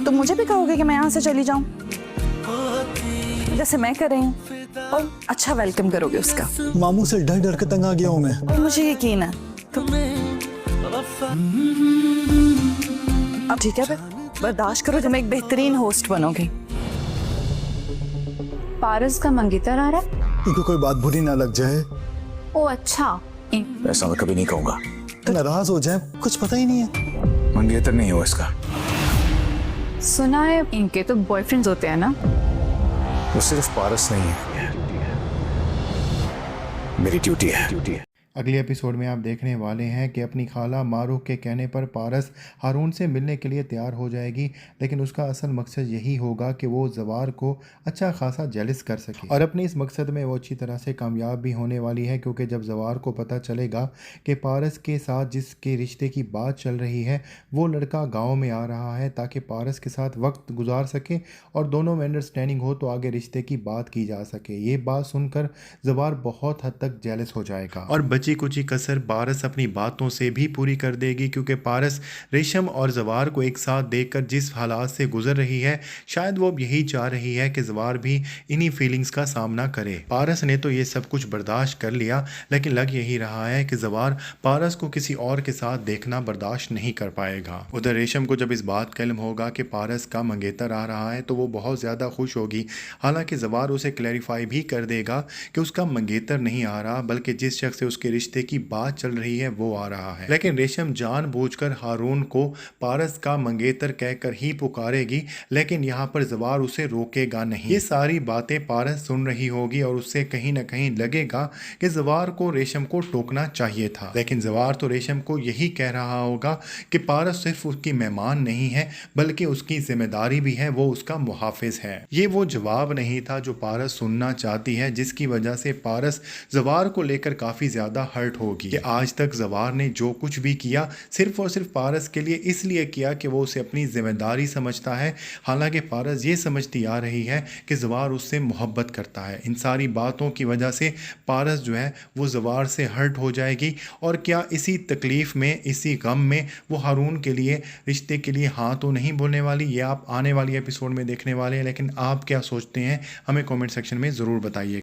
तो मुझे भी कहोगे कि मैं यहाँ से चली जाऊँ, जैसे मैं कर रही हूँ, और अच्छा वेलकम करोगे उसका। मामू से डर डर के तंग आ गया हूँ मैं। और मुझे यकीन है तो अब ठीक है, फिर बर्दाश्त करो, जब मैं एक बेहतरीन होस्ट बनोगी। पारस का मंगेतर आ रहा है? इनको कोई बात बुरी ना लग जाए, ओ अच्छा। ऐसा मैं कभी नहीं कहूंगा। नाराज हो जाए, कुछ पता ही नहीं है। मंगेतर नहीं हो इसका। सुना है इनके तो बॉयफ्रेंड्स होते हैं ना? वो सिर्फ पारस नहीं है, मेरी ड्यूटी है। अगले एपिसोड में आप देखने वाले हैं कि अपनी खाला मारूख के कहने पर पारस हारून से मिलने के लिए तैयार हो जाएगी, लेकिन उसका असल मकसद यही होगा कि वो जवार को अच्छा खासा जेलस कर सके। और अपने इस मकसद में वो अच्छी तरह से कामयाब भी होने वाली है, क्योंकि जब जवार को पता चलेगा कि पारस के साथ जिसके रिश्ते की बात चल रही है वो लड़का गाँव में आ रहा है ताकि पारस के साथ वक्त गुजार सके और दोनों में अंडरस्टैंडिंग हो तो आगे रिश्ते की बात की जा सके। ये बात सुनकर जवार बहुत हद तक जेलस हो जाएगा और बची कुची कसर पारस अपनी बातों से भी पूरी कर देगी, क्योंकि पारस रेशम और जवार को एक साथ देखकर जिस हालात से गुजर रही है, शायद वो अब यही चाह रही है कि जवार भी इन्हीं फीलिंग्स का सामना करे। पारस ने तो ये सब कुछ बर्दाश्त कर लिया, लेकिन लग यही रहा है कि जवार पारस को किसी और के साथ देखना बर्दाश्त नहीं कर पाएगा। उधर रेशम को जब इस बात का इल्म होगा कि पारस का मंगेतर आ रहा है तो वो बहुत ज़्यादा खुश होगी। हालांकि जवार उसे क्लैरिफाई भी कर देगा कि उसका मंगेतर नहीं आ रहा, बल्कि जिस शख्स से उसके रिश्ते की बात चल रही है वो आ रहा है। लेकिन रेशम जानबूझकर हारून को पारस का मंगेतर कहकर ही पुकारेगी, लेकिन यहाँ पर जवार उसे रोकेगा नहीं। ये सारी बातें पारस सुन रही होगी और उससे कहीं ना कहीं लगेगा कि जवार को रेशम को टोकना चाहिए था, लेकिन जवार तो रेशम को यही कह रहा होगा कि पारस सिर्फ उसकी मेहमान नहीं है बल्कि उसकी जिम्मेदारी भी है, वो उसका मुहाफिज है। ये वो जवाब नहीं था जो पारस सुनना चाहती है, जिसकी वजह से पारस जवार को लेकर काफी ज्यादा हर्ट होगी कि आज तक जवार ने जो कुछ भी किया सिर्फ और सिर्फ पारस के लिए इसलिए किया कि वो उसे अपनी जिम्मेदारी समझता है। हालांकि पारस ये समझती आ रही है कि जवार उससे मोहब्बत करता है। इन सारी बातों की वजह से पारस जो है वो जवार से हर्ट हो जाएगी, और क्या इसी तकलीफ में, इसी गम में वो हारून के लिए, रिश्ते के लिए हाँ तो नहीं बोलने वाली। ये आप आने वाली एपिसोड में देखने वाले हैं, लेकिन आप क्या सोचते हैं हमें कॉमेंट सेक्शन में ज़रूर बताइए।